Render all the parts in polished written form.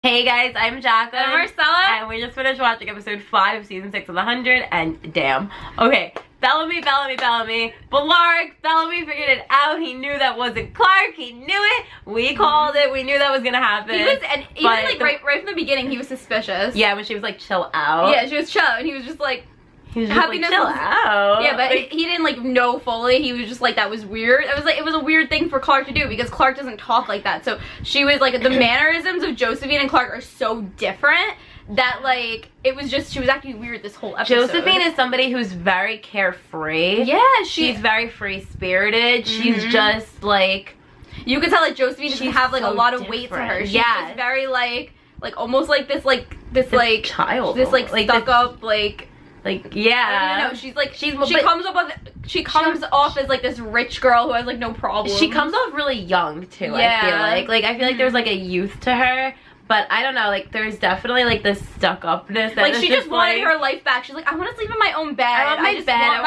Hey guys, I'm Jacqueline. I'm Marcella. And we just finished watching episode 5 of season 6 of The 100, and damn. Okay, Bellamy. Clark, Bellamy figured it out. He knew that wasn't Clark. He knew it. We called it. We knew that was gonna happen. He was, and even like right from the beginning, he was suspicious. Yeah, when she was like, chill out. Yeah, she was chill, and he was just like, he was just like, chill out. Yeah, but he didn't like know fully. He was just like, that was weird. It was a weird thing for Clark to do because Clark doesn't talk like that. So she was like, the mannerisms of Josephine and Clark are so different that like it was just, she was acting weird this whole episode. Josephine is somebody who's very carefree. Yeah, she's very free spirited. She's just like, you could tell like Josephine doesn't have like so a lot of weight to her. She's yeah, just very like almost like this child, this like stuck up yeah. I don't know. She comes off as like this rich girl who has like no problem. She comes off really young too. Yeah. I feel like there's like a youth to her, but I don't know. Like there's definitely like this stuck upness. Like she just wanted her life back. She's like, I want to sleep in my own bed. I want my life back.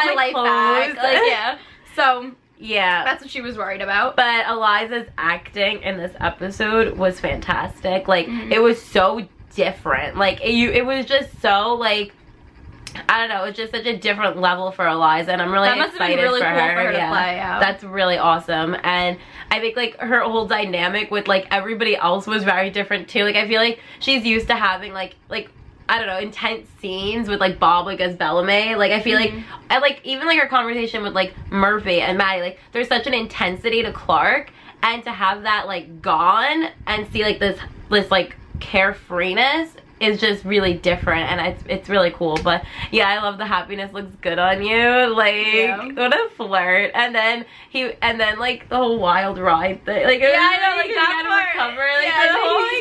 Like yeah. So yeah, that's what she was worried about. But Eliza's acting in this episode was fantastic. Like it was so different. Like it was just so like, I don't know, it's just such a different level for Eliza, and I'm really excited really for cool her. For her to play out. That's really awesome. And I think like her whole dynamic with like everybody else was very different too. Like I feel like she's used to having like I don't know, intense scenes with like Bob like as Bellamy. Like I feel like I like even like her conversation with like Murphy and Maddie, like there's such an intensity to Clark, and to have that like gone and see like this like carefreeness is just really different, and it's really cool. But yeah, I love the happiness looks good on you. Like what a flirt. And then like the whole wild ride thing. Like yeah, I know, like that part. Recover, like,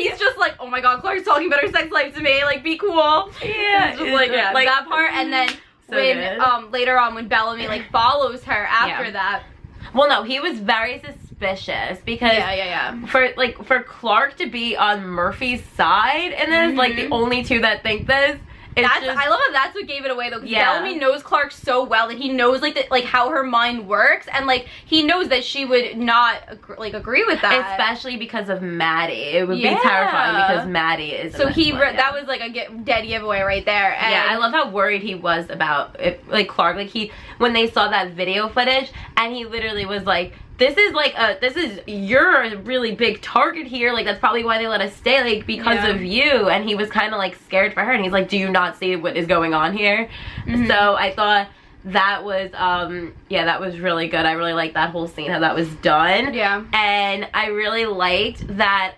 he's just like, oh my god, Clark's talking about her sex life to me. Like be cool. Yeah, it's just like that part. And then so when later on when Bellamy like follows her after that. Well, no, he was very suspicious because for Clark to be on Murphy's side in this, like the only two that think this. I love how that's what gave it away though, because Bellamy knows Clark so well that he knows like how her mind works, and like he knows that she would not agree with that, especially because of Maddie. It would be terrifying because Maddie is. So that was like a dead giveaway right there. And yeah, I love how worried he was about it, like Clark. Like when they saw that video footage, and he literally was like, you're a really big target here, like that's probably why they let us stay, like because of you. And he was kind of like scared for her, and he's like, do you not see what is going on here? So I thought that was that was really good. I really liked that whole scene, how that was done. And I really liked that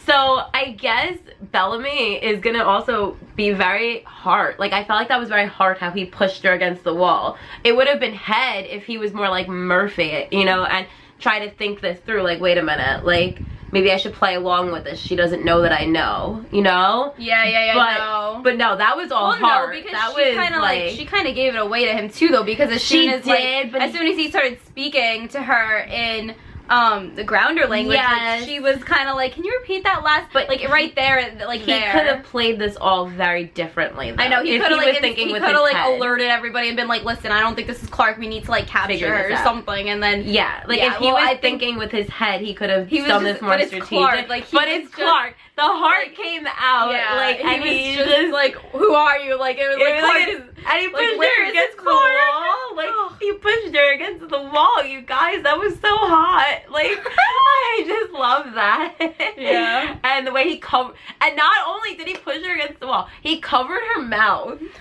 so I guess Bellamy is gonna also be very hard. Like I felt like that was very hard how he pushed her against the wall. It would have been head if he was more like Murphy, you know, and try to think this through. Like, wait a minute, like maybe I should play along with this. She doesn't know that I know, you know? But no, that was all hard. No, because that she kind of like she kind of gave it away to him too, though, because as soon as he started speaking to her in the grounder language, like, she was kind of like, can you repeat that last, but like right there, like he could have played this all very differently though. I know, he could have like alerted everybody and been like, listen, I don't think this is Clark, we need to like capture her or something. And then if he was thinking with his head, he could have done this more strategic. Clark, but it's Clark. The heart came out, and he was just like, who are you? Like it was like Clark and he pushed her against the wall. Like he pushed her against the wall. You guys, that was so hot. Like I just love that. Yeah. And the way he covered, and not only did he push her against the wall, he covered her mouth. It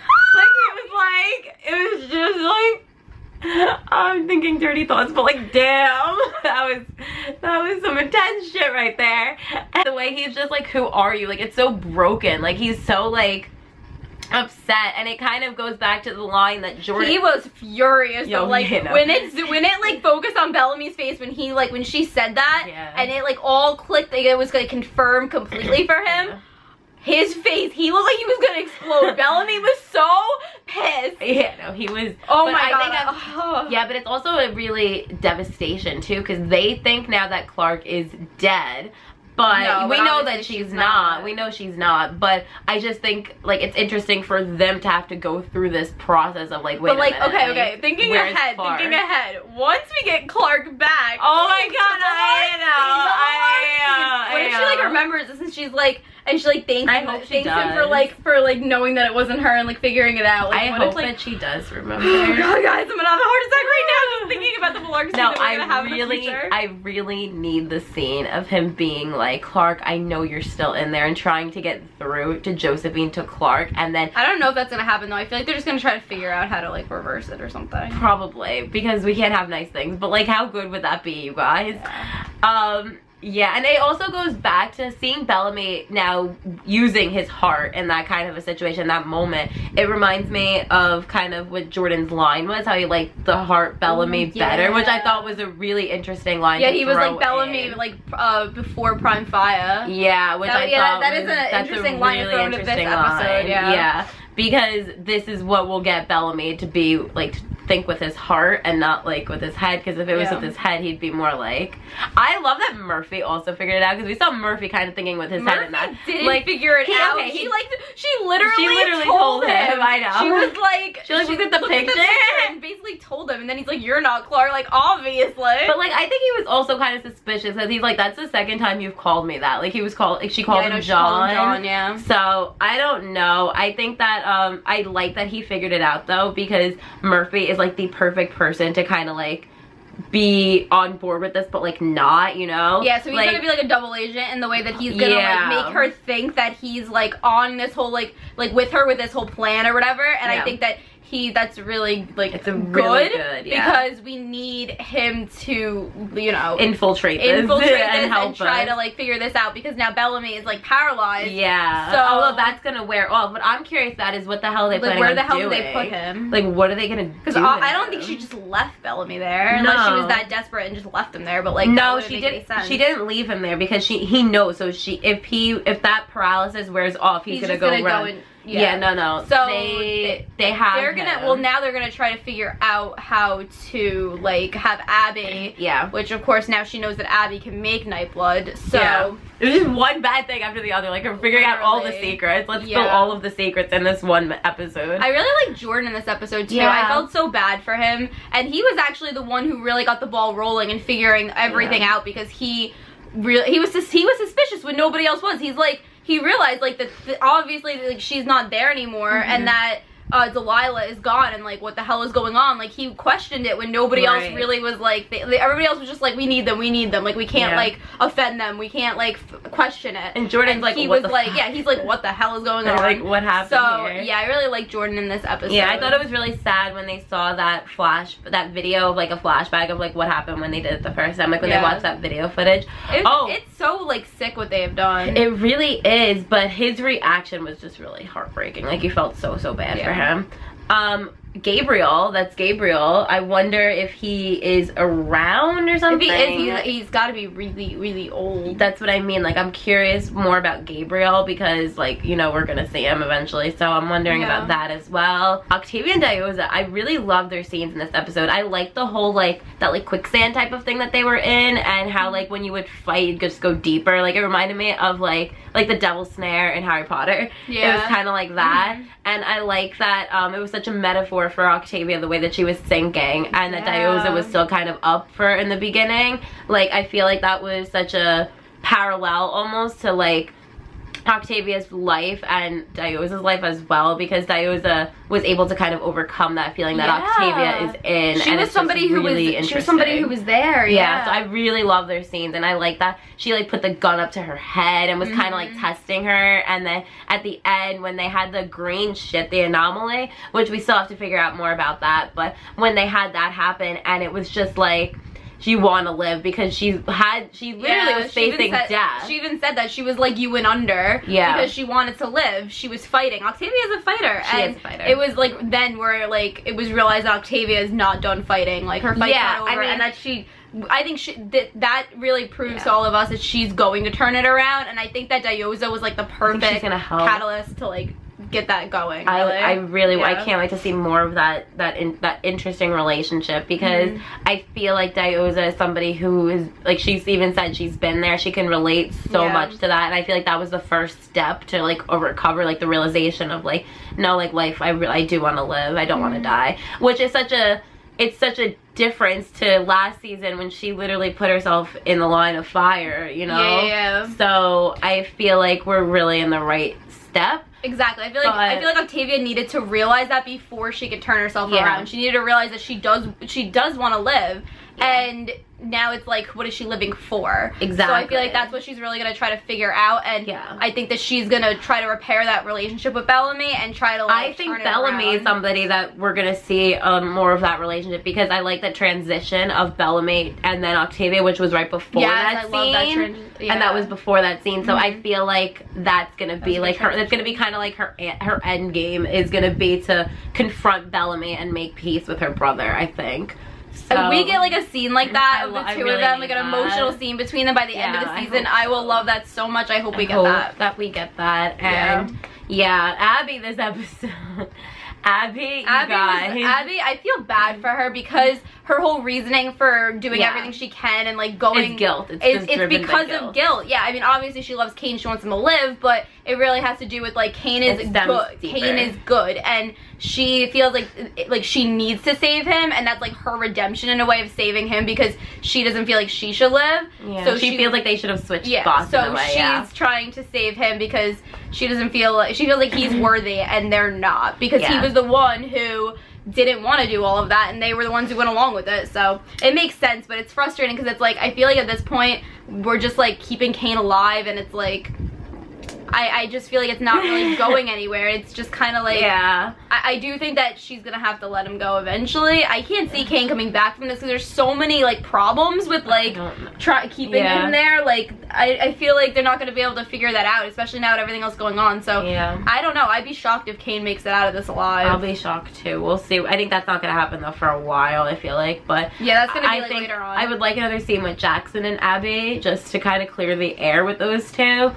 was just like, I'm thinking dirty thoughts, but like damn, that was some intense shit right there. And the way he's just like, who are you? Like it's so broken. Like he's so like upset, and it kind of goes back to the line that Jordan, he was furious. Like when it like focused on Bellamy's face when she said that, and it like all clicked, like it was gonna confirm completely for him. His face, he looked like he was gonna explode. Bellamy was so pissed. Yeah, no, he was. Oh my god. Yeah, but it's also a really devastation too, because they think now that Clark is dead. But we know that she's not. We know she's not. But I just think like it's interesting for them to have to go through this process of like, wait a minute. Okay. Thinking ahead. Once we get Clark back. Oh my god, I know. What if she like remembers this and she's like, and she like thanks him for knowing that it wasn't her and like figuring it out. Like, I hope that she does remember. Oh God, guys, I'm gonna have a heart attack right now just thinking about the Malarkey scene that we're gonna have in the future. I really need the scene of him being like, Clark, I know you're still in there, and trying to get through to Josephine to Clark, and then I don't know if that's gonna happen though. I feel like they're just gonna try to figure out how to like reverse it or something. Probably, because we can't have nice things, but like how good would that be, you guys? Yeah, and it also goes back to seeing Bellamy now using his heart in that kind of a situation, that moment. It reminds me of kind of what Jordan's line was, how he liked the heart Bellamy better, which I thought was a really interesting line. Yeah, he was like Bellamy like before Prime Fire. Yeah, which I thought that is an interesting line to throw into this episode. Yeah, because this is what will get Bellamy to be like, think with his heart and not like with his head, because if it was with his head he'd be more like, I love that Murphy also figured it out, because we saw Murphy kind of thinking with his head, and that didn't like figure it out. Okay, she literally told him. I know, she was like, she looked at the picture and basically told him, and then he's like, you're not Clark, like obviously. But like I think he was also kind of suspicious, because he's like, that's the second time you've called me that. Like he was called, like she called him John. Yeah, so I don't know. I think that I like that he figured it out though, because Murphy is like the perfect person to kind of like be on board with this, but like not, you know? Yeah, so he's like, gonna be like a double agent in the way that he's gonna like make her think that he's like on this whole like with her with this whole plan or whatever, and I think that that's really like it's a really good because we need him to, you know, infiltrate this and help and try to like figure this out, because now Bellamy is like paralyzed. Yeah. So although that's gonna wear off, but I'm curious, that is what the hell they planning where the on hell doing. Do they put him? Like what are they gonna do? Because I don't think she just left Bellamy there unless she was that desperate and just left him there. But like no, she didn't. She didn't leave him there because he knows. So if that paralysis wears off, he's gonna go run. Yeah, no. So now they're gonna try to figure out how to like have Abby. Yeah. Which of course now she knows that Abby can make Nightblood. So it was just one bad thing after the other. Like we're figuring out all the secrets. Let's spill all of the secrets in this one episode. I really like Jordan in this episode too. I felt so bad for him, and he was actually the one who really got the ball rolling and figuring everything out, because he was suspicious when nobody else was. He's like, he realized like that obviously like she's not there anymore, and that Delilah is gone, and like what the hell is going on. Like he questioned it when nobody else really was like, everybody else was just like, we need them, like we can't like offend them, we can't like question it. And Jordan's like, he was like, he's like, what the hell is going on? Like what happened here? Yeah, I really like Jordan in this episode. Yeah, I thought it was really sad when they saw that video of like a flashback of like what happened when they did it the first time, like when they watched that video footage. It's so like sick what they have done. It really is, but his reaction was just really heartbreaking. Like you felt so bad for him. Gabriel, that's Gabriel. I wonder if he is around or something. If he is, he's got to be really old. That's what I mean. Like I'm curious more about Gabriel, because like, you know, we're gonna see him eventually, so I'm wondering about that as well. Octavia and Diyoza, I really love their scenes in this episode. I like the whole like that like quicksand type of thing that they were in, and how like when you would fight you'd just go deeper. Like it reminded me of like the Devil's Snare in Harry Potter. It was kind of like that. And I like that it was such a metaphor for Octavia, the way that she was sinking, and that Diyoza was still kind of up for in the beginning. Like I feel like that was such a parallel almost to like Octavia's life and Diyoza's life as well, because Diyoza was able to kind of overcome that feeling that Octavia is in. She was somebody who was there. Yeah, so I really love their scenes, and I like that she like put the gun up to her head and was kind of like testing her. And then at the end when they had the green shit, the anomaly, which we still have to figure out more about that, but when they had that happen, and it was just like, you want to live, because she literally was facing death. She even said that she was like, you went under because she wanted to live. She was fighting. Octavia is a fighter. She is a fighter. It was like then where like it was realized that Octavia is not done fighting. Like her fight's not over, and that I think that really proves to all of us that she's going to turn it around, and I think that Diyoza was like the perfect catalyst to like get that going. I can't wait to see more of that interesting relationship, because I feel like Diyoza is somebody who is like, she's even said she's been there, she can relate so much to that, and I feel like that was the first step to like recover like the realization of like, no, like life, I do want to live, I don't want to die, which is such a it's such a difference to last season when she literally put herself in the line of fire, you know? Yeah. So I feel like we're really in the right step. Exactly. I feel like Octavia needed to realize that before she could turn herself around. She needed to realize that she does want to live. And now it's like, what is she living for? Exactly. So I feel like that's what she's really going to try to figure out. And I think that she's going to try to repair that relationship with Bellamy and try to, like, I think Bellamy is somebody that we're going to see more of that relationship, because I like the transition of Bellamy and then Octavia, which was right before that scene. And that was before that scene. So I feel like that's going to be like her, that's going to be kind of like her end game is going to be to confront Bellamy and make peace with her brother, I think. So, if we get like a scene like that of the two of them, like an emotional scene between them by the end of the season, I will love that so much. I hope we get that. That we get that. And Abby this episode. Abby, I feel bad for her because her whole reasoning for doing everything she can and like going it's guilt. It's because of guilt. Yeah, I mean obviously she loves Kane, she wants him to live, but it really has to do with like Kane is good. Kane is good, and she feels like she needs to save him, and that's like her redemption in a way of saving him because she doesn't feel like she should live. Yeah. So she feels like they should have switched spots. So in a way, she's trying to save him because she doesn't feel like she feels like he's worthy and they're not, because he was the one who didn't want to do all of that and they were the ones who went along with it. So it makes sense, but it's frustrating because it's like I feel like at this point we're just like keeping Kane alive, and it's like I just feel like it's not really going anywhere. It's just kind of like, I do think that she's gonna have to let him go eventually. I can't see Kane coming back from this because there's so many like problems with like keeping him there. Like I feel like they're not gonna be able to figure that out, especially now with everything else going on. So I don't know. I'd be shocked if Kane makes it out of this alive. I'll be shocked too. We'll see. I think that's not gonna happen though for a while, I feel like, but yeah, that's gonna be like later on. I would like another scene with Jackson and Abby just to kind of clear the air with those two.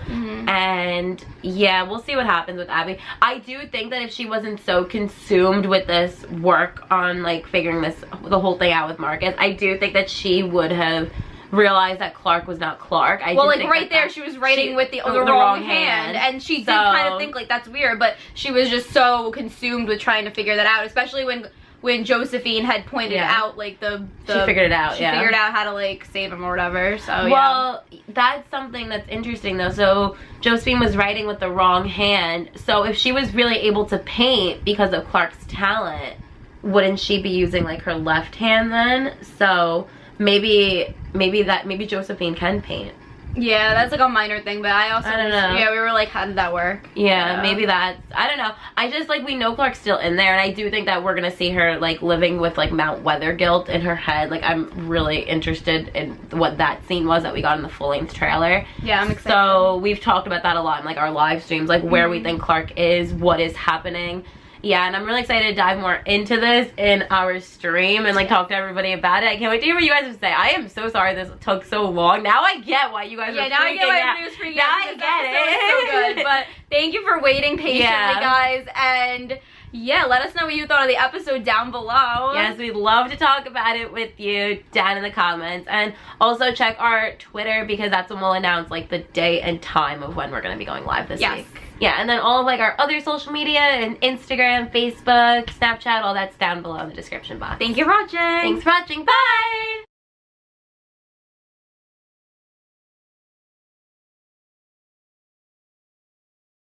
And we'll see what happens with Abby. I do think that if she wasn't so consumed with this work on like figuring the whole thing out with Marcus, I do think that she would have realized that Clark was not Clark. Right there she was writing with the wrong hand, and she did kind of think like that's weird, but she was just so consumed with trying to figure that out, especially when Josephine had pointed out like she figured it out. She figured out how to like save him or whatever. So well, that's something that's interesting though. So Josephine was writing with the wrong hand. So if she was really able to paint because of Clark's talent, wouldn't she be using like her left hand then? So maybe Josephine can paint. Yeah, that's like a minor thing, but I don't know. Yeah, we were like, how did that work? Yeah, maybe that's, I don't know. I just like, we know Clark's still in there, and I do think that we're gonna see her like living with like Mount Weather guilt in her head. Like I'm really interested in what that scene was that we got in the full-length trailer. Yeah, I'm excited. So we've talked about that a lot in like our live streams, like where we think Clark is, what is happening. Yeah, and I'm really excited to dive more into this in our stream and like talk to everybody about it. I can't wait to hear what you guys have to say. I am so sorry this took so long. Now I get why you guys were freaking out. Now I get why everybody was freaking out. Now I get it. So good. But thank you for waiting patiently, guys. And yeah, let us know what you thought of the episode down below. Yes, we'd love to talk about it with you down in the comments. And also check our Twitter, because that's when we'll announce like the day and time of when we're going to be going live this week. Yeah, and then all of like our other social media and Instagram, Facebook, Snapchat, all that's down below in the description box. Thank you for watching. Thanks for watching. Bye!